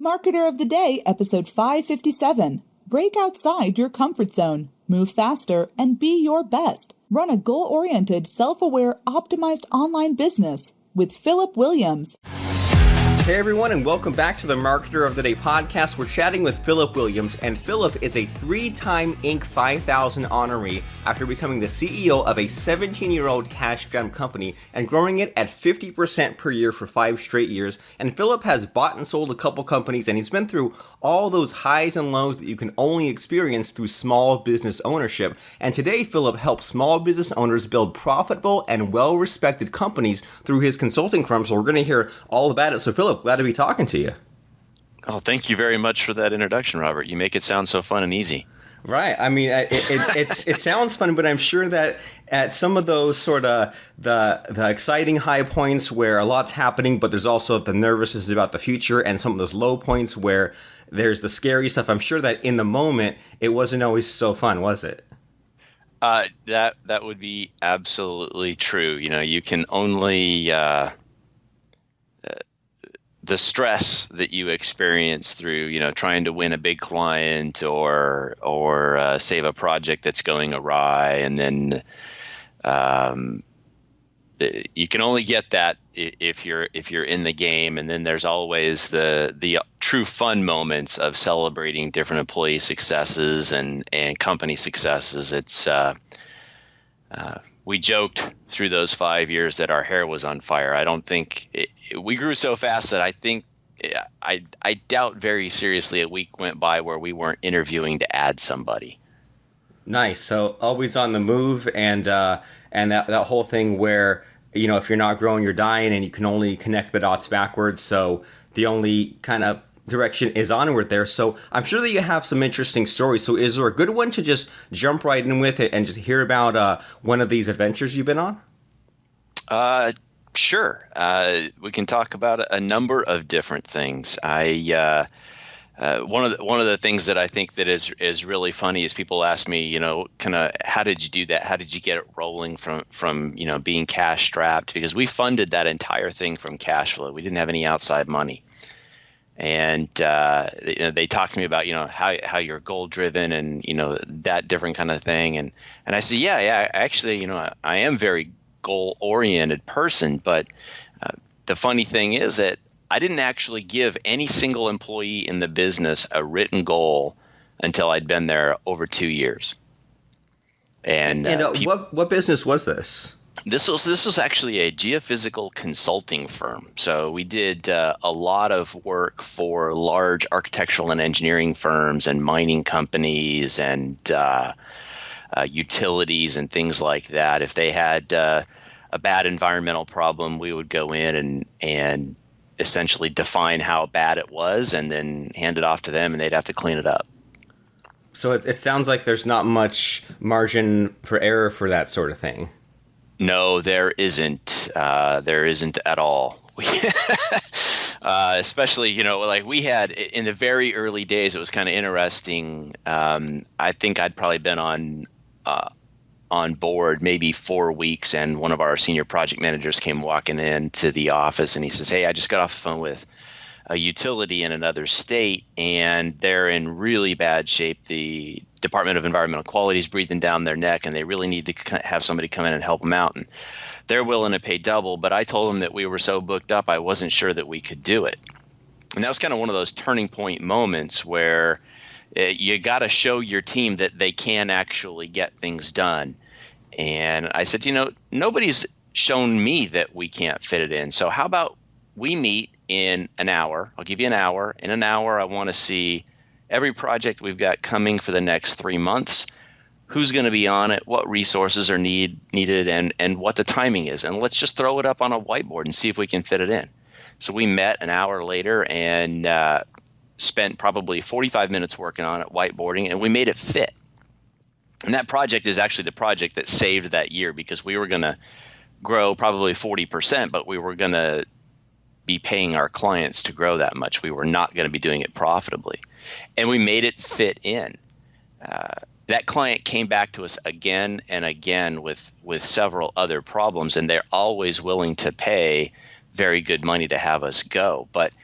Marketer of the Day, episode 557. Break outside your comfort zone. Move faster and be your best. Run a goal-oriented, self-aware, optimized online business with Philip Williams. Hey everyone, and welcome back to the Marketer of the Day podcast. We're chatting with Philip Williams, and Philip is a 3-time Inc. 5000 honoree after becoming the CEO of a 17-year-old cash gem company and growing it at 50% per year for 5 straight years. And Philip has bought and sold a couple companies, and he's been through all those highs and lows that you can only experience through small business ownership. And today, Philip helps small business owners build profitable and well-respected companies through his consulting firm. So we're going to hear all about it. So Philip, glad to be talking to you. Oh, thank you very much for that introduction, Robert. You make it sound so fun and easy. Right. I mean, it sounds fun, but I'm sure that at some of those sort of the exciting high points where a lot's happening, but there's also the nervousness about the future, and some of those low points where there's the scary stuff. I'm sure that in the moment, it wasn't always so fun, was it? That would be absolutely true. You know, you can only the stress that you experience through, you know, trying to win a big client or save a project that's going awry, and then you can only get that if you're in the game. And then there's always the true fun moments of celebrating different employee successes and company successes. It's we joked through those 5 years that our hair was on fire. I don't think we grew so fast that I doubt very seriously a week went by where we weren't interviewing to add somebody. Nice. So always on the move, and that whole thing where, you know, if you're not growing, you're dying, and you can only connect the dots backwards. So the only kind of direction is onward there. So I'm sure that you have some interesting stories. So is there a good one to just jump right in with it and just hear about one of these adventures you've been on? Sure. We can talk about a number of different things. One of the things that I think that is really funny is people ask me, you know, kind of, how did you do that? How did you get it rolling from you know, being cash strapped? Because we funded that entire thing from cash flow. We didn't have any outside money. And you know, they talk to me about, you know, how you're goal driven and, you know, that different kind of thing. And I say, yeah, actually, you know, I am very goal oriented person. But the funny thing is that I didn't actually give any single employee in the business a written goal until I'd been there over 2 years. And what business was this? This was actually a geophysical consulting firm. So we did a lot of work for large architectural and engineering firms and mining companies and utilities and things like that. If they had a bad environmental problem, we would go in and essentially define how bad it was and then hand it off to them, and they'd have to clean it up. So it sounds like there's not much margin for error for that sort of thing. No, there isn't. There isn't at all. Especially, you know, like we had in the very early days, it was kind of interesting. I think I'd probably been on board maybe 4 weeks, and one of our senior project managers came walking into the office, and he says, "Hey, I just got off the phone with a utility in another state, and they're in really bad shape. The Department of Environmental Quality is breathing down their neck, and they really need to have somebody come in and help them out. And they're willing to pay double." But I told them that we were so booked up, I wasn't sure that we could do it. And that was kind of one of those turning point moments where you got to show your team that they can actually get things done. And I said, you know, nobody's shown me that we can't fit it in. So how about we meet in an hour? I'll give you an hour. In an hour, I want to see every project we've got coming for the next 3 months, who's going to be on it, what resources are needed, and what the timing is. And let's just throw it up on a whiteboard and see if we can fit it in. So we met an hour later and spent probably 45 minutes working on it, whiteboarding, and we made it fit. And that project is actually the project that saved that year, because we were going to grow probably 40%, but we were going to be paying our clients to grow that much. We were not going to be doing it profitably. And we made it fit in. That client came back to us again and again with several other problems, and they're always willing to pay very good money to have us go. But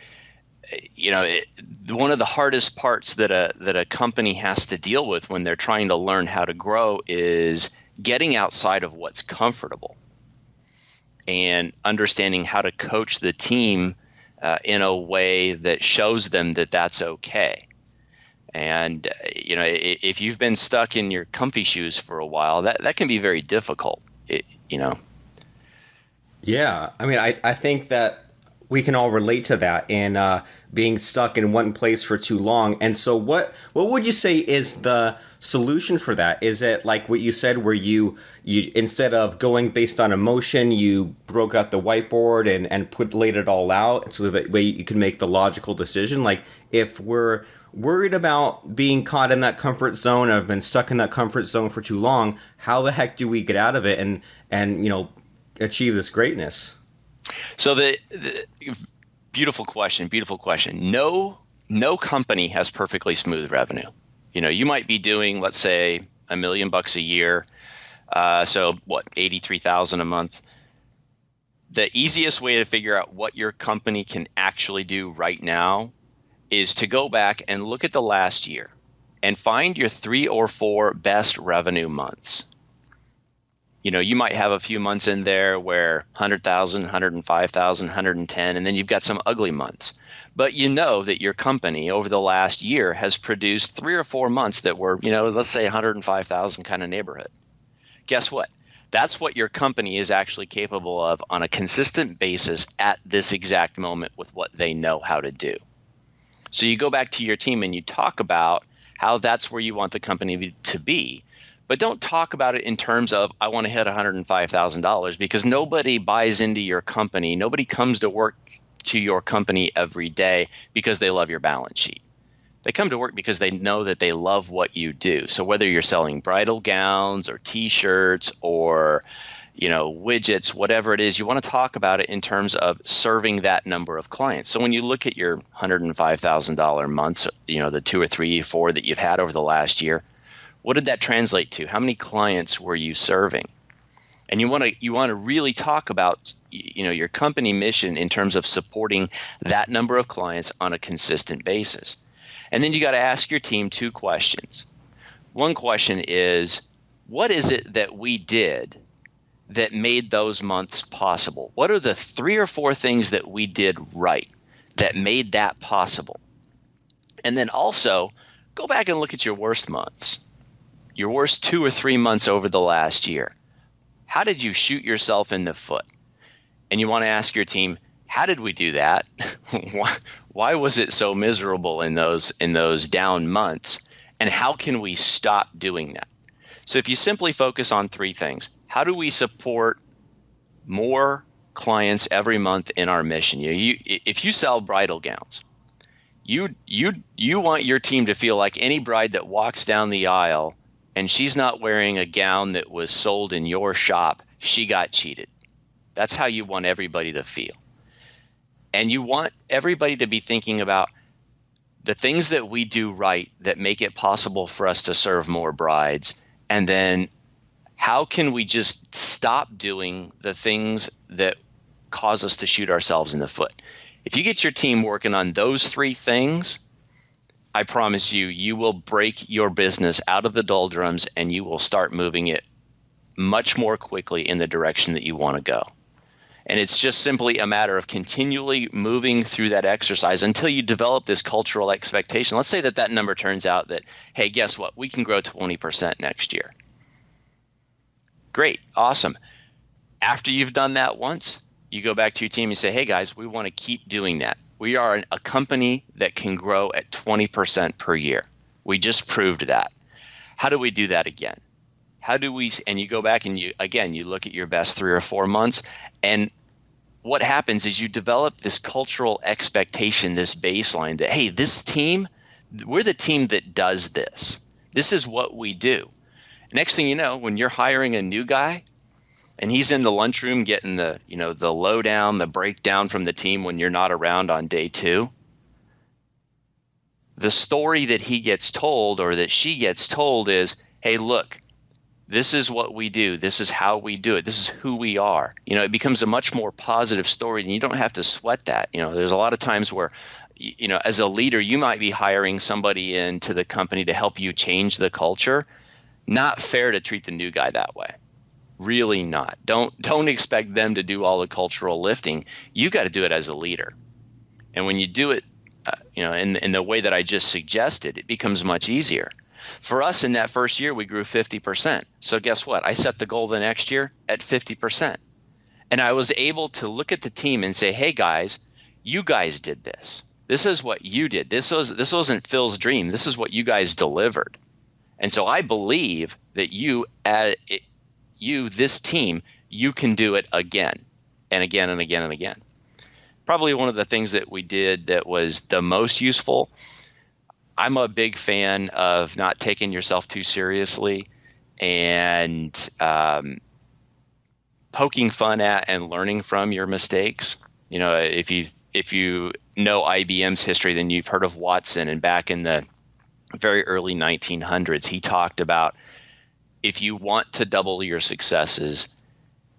you know, one of the hardest parts that a company has to deal with when they're trying to learn how to grow is getting outside of what's comfortable and understanding how to coach the team in a way that shows them that that's okay. And if you've been stuck in your comfy shoes for a while, that can be very difficult. Yeah, I mean, I think that we can all relate to that in being stuck in one place for too long. And so what would you say is the solution for that? Is it like what you said, where you instead of going based on emotion, you broke out the whiteboard and laid it all out so that way you can make the logical decision? Like, if we're worried about being caught in that comfort zone, or have been stuck in that comfort zone for too long, how the heck do we get out of it and achieve this greatness? So the beautiful question. No company has perfectly smooth revenue. You might be doing, let's say, $1 million a year. So what, 83,000 a month. The easiest way to figure out what your company can actually do right now is to go back and look at the last year and find your 3 or 4 best revenue months. You might have a few months in there where 100,000, 105,000, 110, and then you've got some ugly months. But that your company over the last year has produced 3 or 4 months that were, let's say 105,000 kind of neighborhood. Guess what? That's what your company is actually capable of on a consistent basis at this exact moment with what they know how to do. So you go back to your team and you talk about how that's where you want the company to be. But don't talk about it in terms of, I want to hit $105,000, because nobody buys into your company. Nobody comes to work to your company every day because they love your balance sheet. They come to work because they know that they love what you do. So whether you're selling bridal gowns or T-shirts or widgets, whatever it is, you want to talk about it in terms of serving that number of clients. So when you look at your $105,000 months, the 2 or 3 or 4 that you've had over the last year, what did that translate to? How many clients were you serving? And you want to really talk about your company mission in terms of supporting that number of clients on a consistent basis. And then you got to ask your team 2 questions. One question is, what is it that we did that made those months possible? What are the 3 or 4 things that we did right that made that possible? And then also go back and look at your worst months. Your worst 2 or 3 months over the last year. How did you shoot yourself in the foot? And you want to ask your team, how did we do that? Why was it so miserable in those down months? And how can we stop doing that? So if you simply focus on 3 things, how do we support more clients every month in our mission? If you sell bridal gowns, you want your team to feel like any bride that walks down the aisle and she's not wearing a gown that was sold in your shop, she got cheated. That's how you want everybody to feel. And you want everybody to be thinking about the things that we do right that make it possible for us to serve more brides. And then how can we just stop doing the things that cause us to shoot ourselves in the foot? If you get your team working on those 3 things, I promise you will break your business out of the doldrums and you will start moving it much more quickly in the direction that you want to go. And it's just simply a matter of continually moving through that exercise until you develop this cultural expectation. Let's say that number turns out that, hey, guess what? We can grow 20% next year. Great. Awesome. After you've done that once, you go back to your team and say, hey, guys, we want to keep doing that. We are a company that can grow at 20% per year. We just proved that. How do we do that again? And you go back and you look at your best 3 or 4 months, and what happens is you develop this cultural expectation, this baseline that, hey, this team, we're the team that does this. This is what we do. Next thing you know, when you're hiring a new guy, and he's in the lunchroom getting the lowdown, the breakdown from the team when you're not around on day 2. The story that he gets told or that she gets told is, hey, look, This is what we do. This is how we do it. This is who we are. It becomes a much more positive story, and you don't have to sweat that. There's a lot of times where, as a leader, you might be hiring somebody into the company to help you change the culture. Not fair to treat the new guy that way. Really not. Don't expect them to do all the cultural lifting. You got to do it as a leader. And when you do it, in the way that I just suggested, it becomes much easier. For us in that first year, we grew 50%. So guess what? I set the goal the next year at 50%. And I was able to look at the team and say, hey guys, you guys did this. This is what you did. This wasn't Phil's dream. This is what you guys delivered. And so I believe that this team, you can do it again and again and again and again. Probably one of the things that we did that was the most useful, I'm a big fan of not taking yourself too seriously and poking fun at and learning from your mistakes. If you know IBM's history, then you've heard of Watson, and back in the very early 1900s, he talked about if you want to double your successes,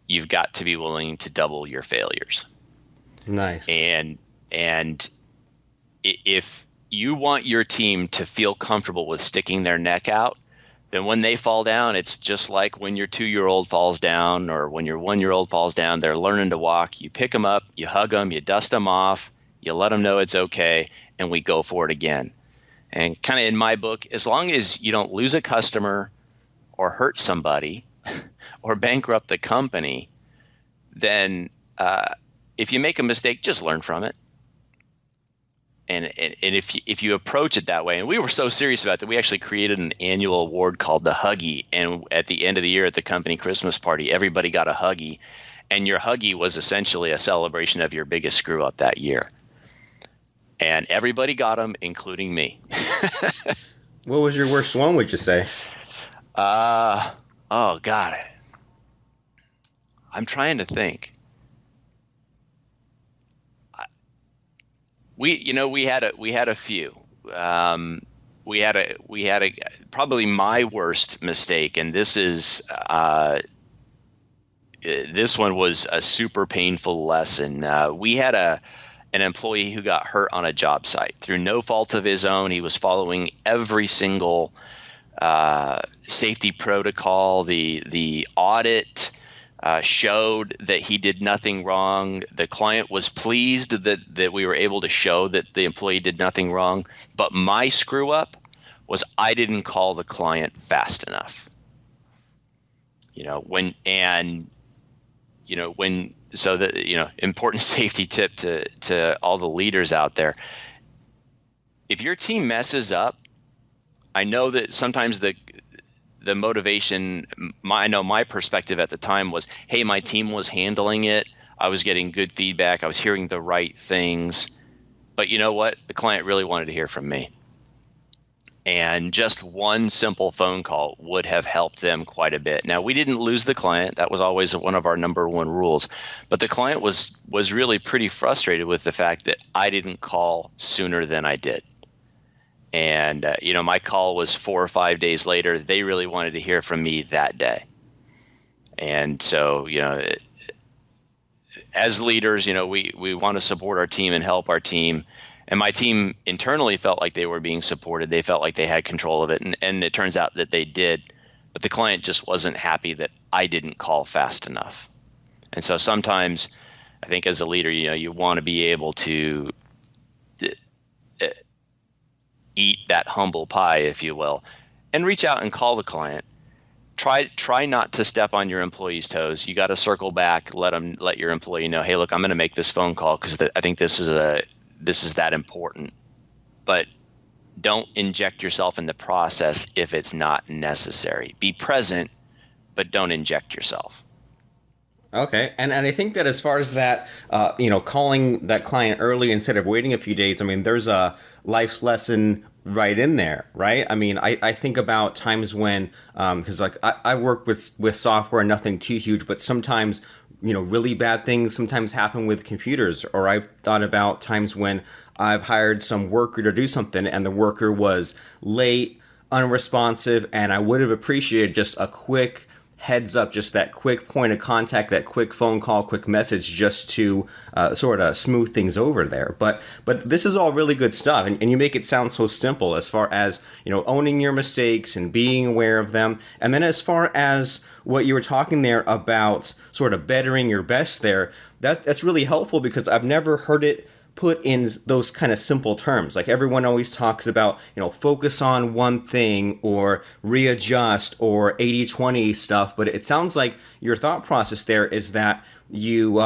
you've got to be willing to double your failures. Nice. And if you want your team to feel comfortable with sticking their neck out, then when they fall down, it's just like when your 2-year-old falls down or when your 1-year-old falls down, they're learning to walk. You pick them up, you hug them, you dust them off, you let them know it's okay, and we go for it again. And kind of in my book, as long as you don't lose a customer or hurt somebody or bankrupt the company, then if you make a mistake, just learn from it. And if you approach it that way, and we were so serious about that, we actually created an annual award called the Huggy. And at the end of the year at the company Christmas party, everybody got a Huggy. And your Huggy was essentially a celebration of your biggest screw up that year. And everybody got them, including me. What was your worst one, would you say? Oh, God. I'm trying to think. We had a few. We had a probably my worst mistake, and this one was a super painful lesson. We had an employee who got hurt on a job site through no fault of his own. He was following every single safety protocol. The audit showed that he did nothing wrong. The client was pleased that we were able to show that the employee did nothing wrong. But my screw up was I didn't call the client fast enough. Important safety tip to all the leaders out there. If your team messes up, I know that sometimes the motivation, I know my perspective at the time was, hey, my team was handling it. I was getting good feedback. I was hearing the right things. But you know what? The client really wanted to hear from me. And just one simple phone call would have helped them quite a bit. Now, we didn't lose the client. That was always one of our number one rules. But the client was really pretty frustrated with the fact that I didn't call sooner than I did. And, my call was 4 or 5 days later. They really wanted to hear from me that day. And so, as leaders, we want to support our team and help our team. And my team internally felt like they were being supported. They felt like they had control of it. And it turns out that they did. But the client just wasn't happy that I didn't call fast enough. And so sometimes I think as a leader, you want to be able to eat that humble pie, if you will, and reach out and call the client. Try not to step on your employee's toes. You got to circle back, let your employee know, hey, look, I'm going to make this phone call because I think this is that important. But don't inject yourself in the process if it's not necessary. Be present, but don't inject yourself. Okay, and I think that as far as that, calling that client early instead of waiting a few days, there's a life's lesson right in there, right? I think about times when, because I work with software, nothing too huge, but sometimes, really bad things sometimes happen with computers. Or I've thought about times when I've hired some worker to do something and the worker was late, unresponsive, and I would have appreciated just a quick heads up, just that quick point of contact, that quick phone call, quick message, just to sort of smooth things over there. But this is all really good stuff, and you make it sound so simple as far as, owning your mistakes and being aware of them. And then as far as what you were talking there about sort of bettering your best there, that's really helpful, because I've never heard it put in those kind of simple terms. Like, everyone always talks about, focus on one thing or readjust or 80-20 stuff. But it sounds like your thought process there is that you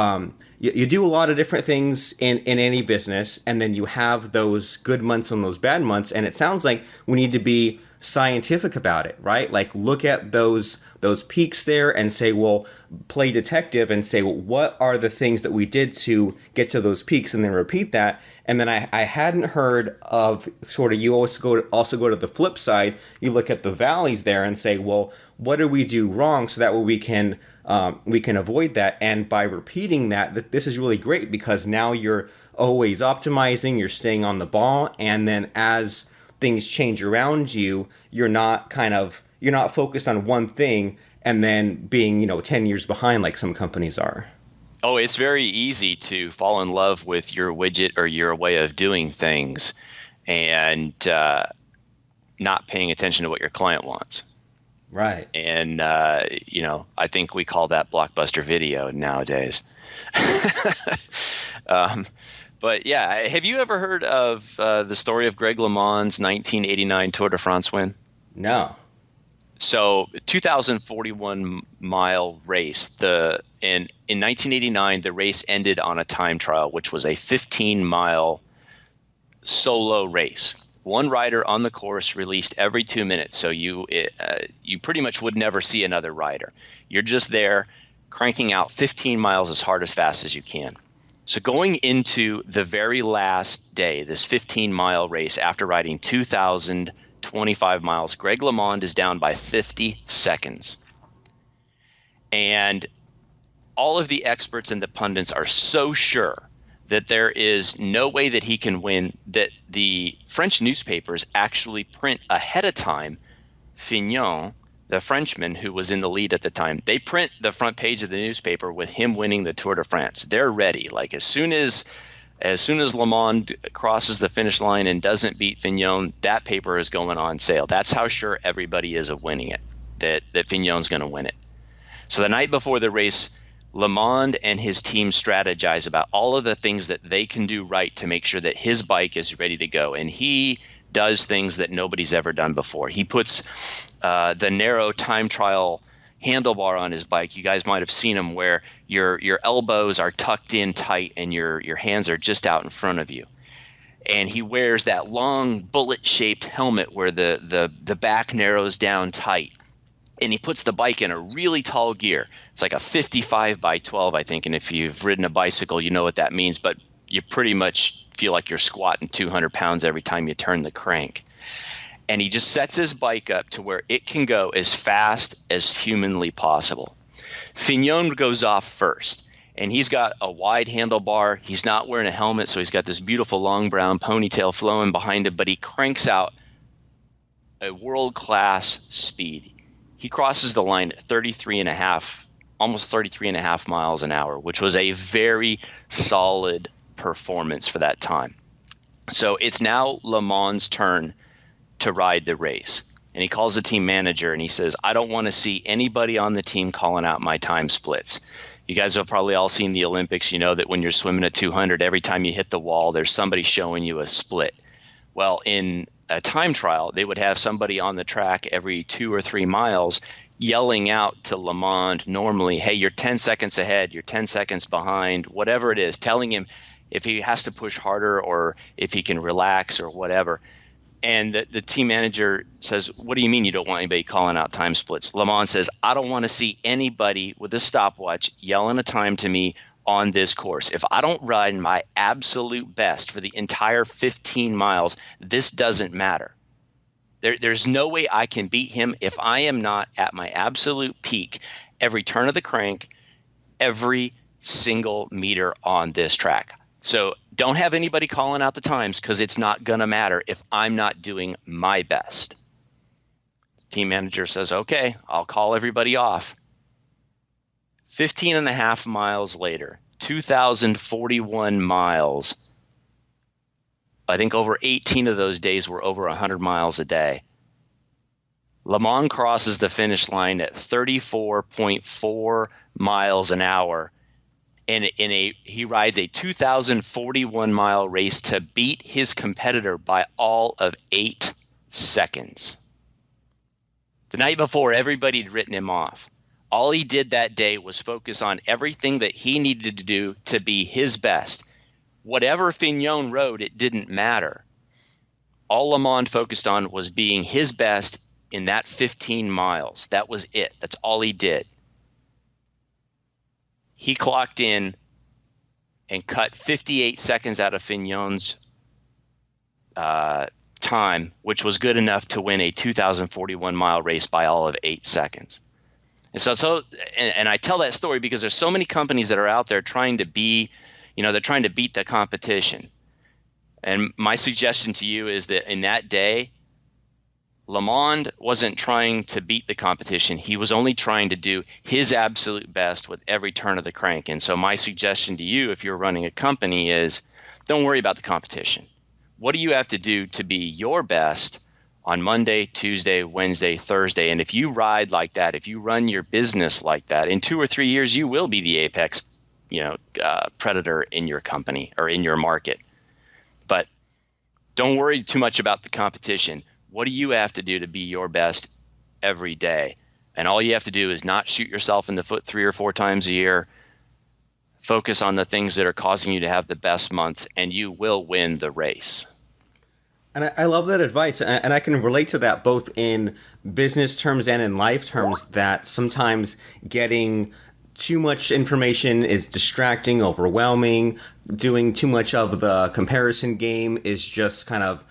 do a lot of different things in any business, and then you have those good months and those bad months. And it sounds like we need to be scientific about it, right? Like, look at those peaks there and say, well, play detective and say, well, what are the things that we did to get to those peaks, and then repeat that. And then I hadn't heard of sort of, you also go to the flip side. You look at the valleys there and say, well, what did we do wrong, so that way we can avoid that. And by repeating that, this is really great, because now you're always optimizing, you're staying on the ball, and then as things change around you, you're not focused on one thing and then being, 10 years behind like some companies are. Oh, it's very easy to fall in love with your widget or your way of doing things and not paying attention to what your client wants. Right. And, I think we call that blockbuster video nowadays. But yeah, have you ever heard of the story of Greg LeMond's 1989 Tour de France win? No. So 2,041 mile race. In 1989, the race ended on a time trial, which was a 15-mile solo race. One rider on the course released every 2 minutes, so you pretty much would never see another rider. You're just there cranking out 15 miles as hard as fast as you can. So going into the very last day, this 15-mile race, after riding 2,025 miles, Greg LeMond is down by 50 seconds. And all of the experts and the pundits are so sure that there is no way that he can win, that the French newspapers actually print ahead of time Fignon, the Frenchman who was in the lead at the time. They print the front page of the newspaper with him winning the Tour de France. They're ready. Like, as soon as LeMond crosses the finish line and doesn't beat Fignon, that paper is going on sale. That's how sure everybody is of winning it, that Fignon's going to win it. So the night before the race, LeMond and his team strategize about all of the things that they can do right to make sure that his bike is ready to go. And he does things that nobody's ever done before. He puts the narrow time trial handlebar on his bike. You guys might have seen him, where your elbows are tucked in tight and your hands are just out in front of you. And he wears that long bullet-shaped helmet where the back narrows down tight. And he puts the bike in a really tall gear. It's like a 55 by 12, I think. And if you've ridden a bicycle, you know what that means. But you pretty much feel like you're squatting 200 pounds every time you turn the crank. And he just sets his bike up to where it can go as fast as humanly possible. Fignon goes off first, and he's got a wide handlebar. He's not wearing a helmet, so he's got this beautiful long brown ponytail flowing behind him, but he cranks out a world-class speed. He crosses the line at almost 33 and a half miles an hour, which was a very solid performance for that time. So it's now LeMond's turn to ride the race. And he calls the team manager and he says, I don't want to see anybody on the team calling out my time splits. You guys have probably all seen the Olympics. You know that when you're swimming at 200, every time you hit the wall, there's somebody showing you a split. Well, in a time trial, they would have somebody on the track every 2 or 3 miles yelling out to LeMond normally, hey, you're 10 seconds ahead, you're 10 seconds behind, whatever it is, telling him if he has to push harder or if he can relax or whatever. And the team manager says, what do you mean you don't want anybody calling out time splits? LeMond says, I don't want to see anybody with a stopwatch yelling a time to me on this course. If I don't ride my absolute best for the entire 15 miles, this doesn't matter. There's no way I can beat him if I am not at my absolute peak every turn of the crank, every single meter on this track. So don't have anybody calling out the times, because it's not going to matter if I'm not doing my best. Team manager says, okay, I'll call everybody off. 15 and a half miles later, 2,041 miles. I think over 18 of those days were over 100 miles a day. Lamond crosses the finish line at 34.4 miles an hour. And he rides a 2,041 mile race to beat his competitor by all of 8 seconds. The night before, everybody had written him off. All he did that day was focus on everything that he needed to do to be his best. Whatever Fignon rode, it didn't matter. All Lamond focused on was being his best in that 15 miles. That was it. That's all he did. He clocked in and cut 58 seconds out of Fignon's time, which was good enough to win a 2,041 mile race by all of 8 seconds. And I tell that story because there's so many companies that are out there trying to be, they're trying to beat the competition. And my suggestion to you is that in that day, Lamond wasn't trying to beat the competition. He was only trying to do his absolute best with every turn of the crank. And so my suggestion to you, if you're running a company, is don't worry about the competition. What do you have to do to be your best on Monday, Tuesday, Wednesday, Thursday? And if you ride like that, if you run your business like that, in 2 or 3 years, you will be the apex, predator in your company or in your market. But don't worry too much about the competition. What do you have to do to be your best every day? And all you have to do is not shoot yourself in the foot 3 or 4 times a year. Focus on the things that are causing you to have the best months, and you will win the race. And I love that advice, and I can relate to that both in business terms and in life terms, that sometimes getting too much information is distracting, overwhelming. Doing too much of the comparison game is just kind of,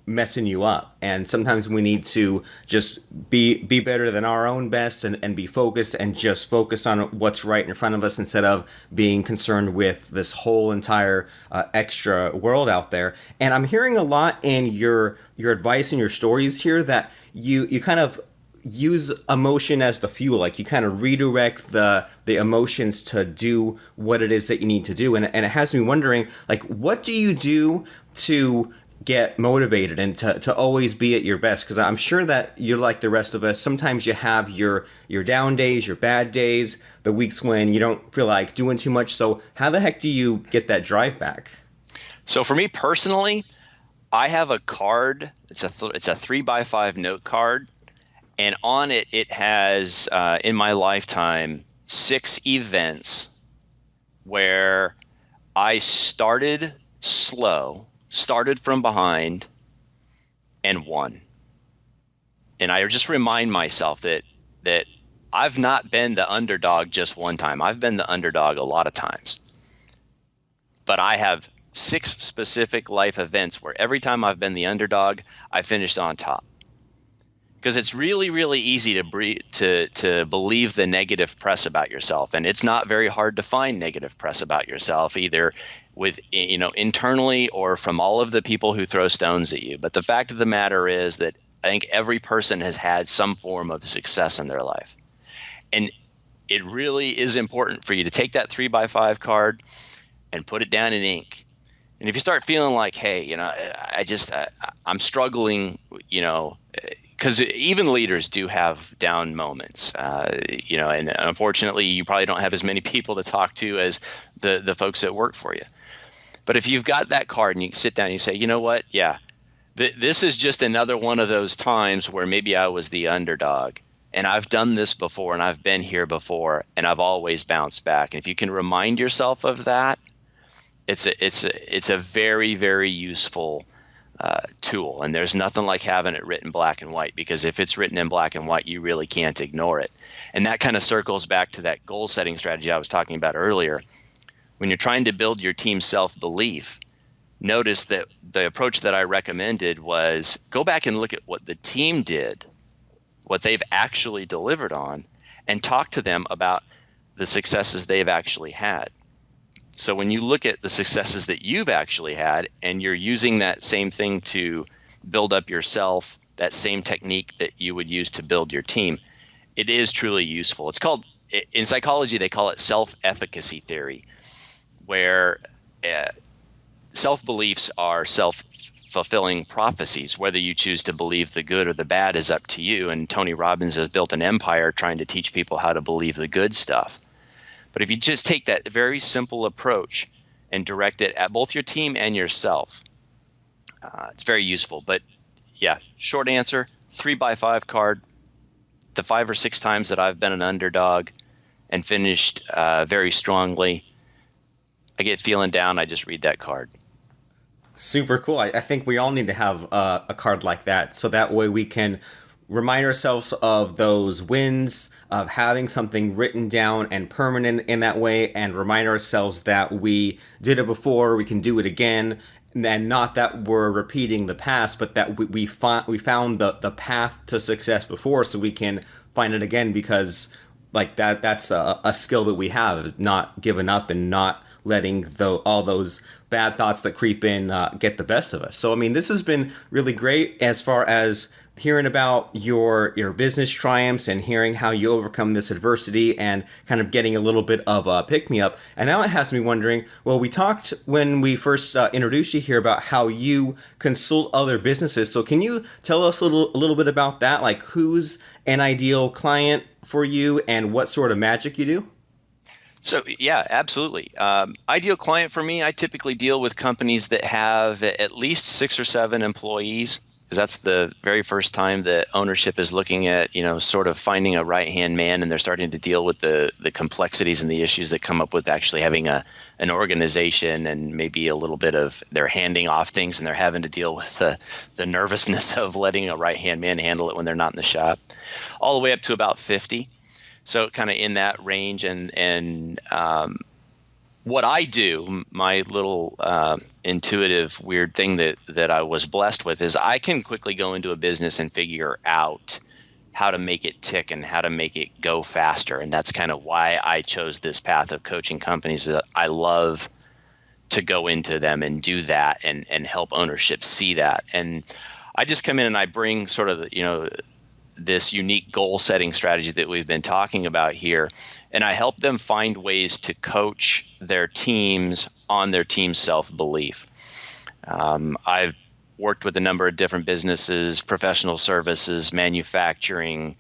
messing you up. And sometimes we need to just be better than our own best and be focused and just focus on what's right in front of us instead of being concerned with this whole entire extra world out there. And I'm hearing a lot in your advice and your stories here that you kind of use emotion as the fuel. Like you kind of redirect the emotions to do what it is that you need to do. And it has me wondering, like, what do you do to get motivated and to always be at your best? Because I'm sure that you're like the rest of us. Sometimes you have your down days, your bad days, the weeks when you don't feel like doing too much. So how the heck do you get that drive back? So for me personally, I have a card. It's a 3x5 note card. And on it, it has, in my lifetime, 6 events where I started slow, started from behind, and won. And I just remind myself that I've not been the underdog just one time. I've been the underdog a lot of times. But I have 6 specific life events where every time I've been the underdog, I finished on top. Because it's really, really easy to believe the negative press about yourself, and it's not very hard to find negative press about yourself, either with internally or from all of the people who throw stones at you. But the fact of the matter is that I think every person has had some form of success in their life, and it really is important for you to take that 3x5 card and put it down in ink. And if you start feeling like, hey, I'm struggling, because even leaders do have down moments, and unfortunately you probably don't have as many people to talk to as the folks that work for you. But if you've got that card and you can sit down and you say, you know what, this is just another one of those times where maybe I was the underdog, and I've done this before and I've been here before and I've always bounced back. And if you can remind yourself of that, it's a very, very useful tool. And there's nothing like having it written black and white, because if it's written in black and white, you really can't ignore it. And that kind of circles back to that goal setting strategy I was talking about earlier. When you're trying to build your team's self-belief, notice that the approach that I recommended was go back and look at what the team did, what they've actually delivered on, and talk to them about the successes they've actually had. So when you look at the successes that you've actually had and you're using that same thing to build up yourself, that same technique that you would use to build your team, it is truly useful. It's called, in psychology, they call it self-efficacy theory, where self-beliefs are self-fulfilling prophecies. Whether you choose to believe the good or the bad is up to you. And Tony Robbins has built an empire trying to teach people how to believe the good stuff. But if you just take that very simple approach and direct it at both your team and yourself, it's very useful. But yeah, short answer, 3x5 card. The 5 or 6 times that I've been an underdog and finished very strongly, I get feeling down, I just read that card. Super cool. I think we all need to have a card like that, so that way we can remind ourselves of those wins, of having something written down and permanent in that way, and remind ourselves that we did it before, we can do it again, and not that we're repeating the past, but that we found the path to success before, so we can find it again, because like that's a skill that we have, not giving up and not letting all those bad thoughts that creep in get the best of us. So, I mean, this has been really great as far as hearing about your business triumphs and hearing how you overcome this adversity and kind of getting a little bit of a pick-me-up. And now it has me wondering, well, we talked when we first introduced you here about how you consult other businesses. So can you tell us a little bit about that? Like, who's an ideal client for you and what sort of magic you do? So yeah, absolutely. Ideal client for me, I typically deal with companies that have at least 6 or 7 employees, because that's the very first time that ownership is looking at, sort of finding a right-hand man, and they're starting to deal with the complexities and the issues that come up with actually having an organization, and maybe a little bit of they're handing off things and they're having to deal with the nervousness of letting a right-hand man handle it when they're not in the shop, all the way up to about 50. So kind of in that range, and what I do, my little intuitive weird thing that I was blessed with, is I can quickly go into a business and figure out how to make it tick and how to make it go faster. And that's kind of why I chose this path of coaching companies. I love to go into them and do that and help ownership see that. And I just come in and I bring sort of, this unique goal setting strategy that we've been talking about here. And I help them find ways to coach their teams on their team's self-belief. I've worked with a number of different businesses, professional services, manufacturing,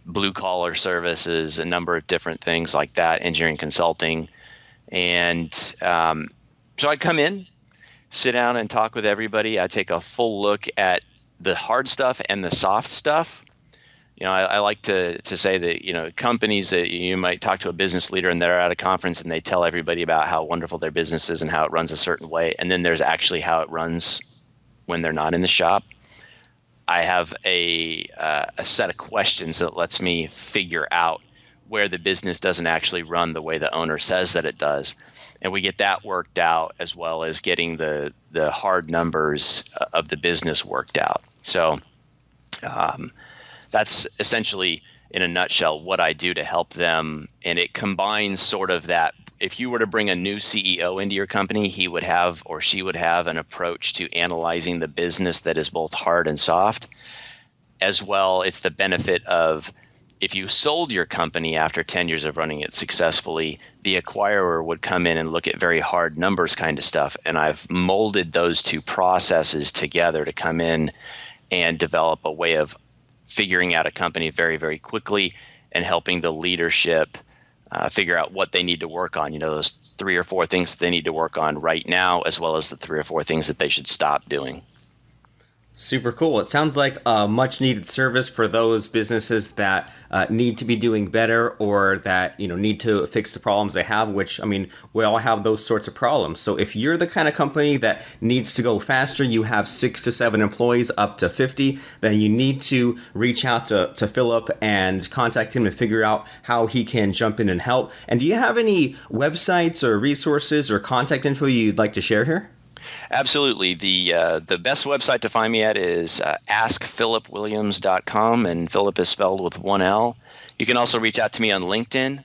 blue collar services, a number of different things like that, engineering consulting. And so I come in, sit down and talk with everybody. I take a full look at the hard stuff and the soft stuff. I like to say that, companies that you might talk to a business leader and they're at a conference and they tell everybody about how wonderful their business is and how it runs a certain way. And then there's actually how it runs when they're not in the shop. I have a set of questions that lets me figure out where the business doesn't actually run the way the owner says that it does. And we get that worked out, as well as getting the hard numbers of the business worked out. So that's essentially, in a nutshell, what I do to help them. And it combines sort of that. If you were to bring a new CEO into your company, he would have, or she would have, an approach to analyzing the business that is both hard and soft. As well, it's the benefit of, if you sold your company after 10 years of running it successfully, the acquirer would come in and look at very hard numbers kind of stuff. And I've molded those two processes together to come in and develop a way of figuring out a company very, very quickly and helping the leadership figure out what they need to work on. Those 3 or 4 things that they need to work on right now, as well as the 3 or 4 things that they should stop doing. Super cool. It sounds like a much needed service for those businesses that need to be doing better, or that, need to fix the problems they have, which, I mean, we all have those sorts of problems. So if you're the kind of company that needs to go faster, you have 6 to 7 employees up to 50, then you need to reach out to Philip and contact him to figure out how he can jump in and help. And do you have any websites or resources or contact info you'd like to share here? Absolutely. The best website to find me at is askphilipwilliams.com, and Philip is spelled with 1 L. You can also reach out to me on LinkedIn,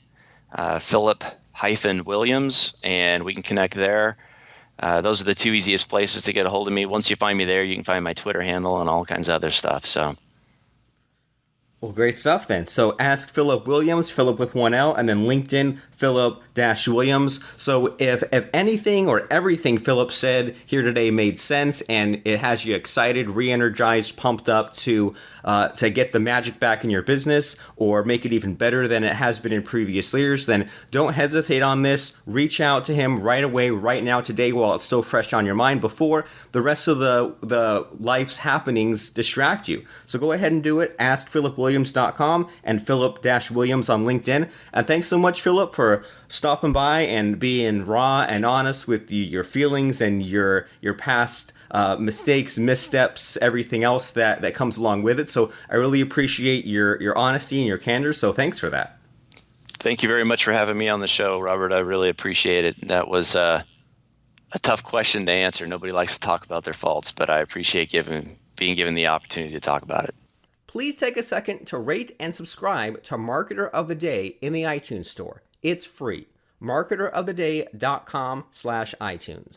Philip-Williams, and we can connect there. those are the two easiest places to get a hold of me. Once you find me there, you can find my Twitter handle and all kinds of other stuff. So. Well, great stuff then. So ask Philip Williams, Philip with one L, and then LinkedIn, Philip-Williams. So if anything or everything Philip said here today made sense and it has you excited, re-energized, pumped up to get the magic back in your business or make it even better than it has been in previous years, then don't hesitate on this. Reach out to him right away, right now, today, while it's still fresh on your mind before the rest of the life's happenings distract you. So go ahead and do it. AskPhilipWilliams.com and Philip-Williams on LinkedIn. And thanks so much, Philip, for stopping by and being raw and honest with your feelings and your past mistakes, missteps, everything else that comes along with it. So I really appreciate your honesty and your candor. So thanks for that. Thank you very much for having me on the show, Robert. I really appreciate it. That was a tough question to answer. Nobody likes to talk about their faults, but I appreciate being given the opportunity to talk about it. Please take a second to rate and subscribe to Marketer of the Day in the iTunes Store. It's free. marketeroftheday.com/iTunes.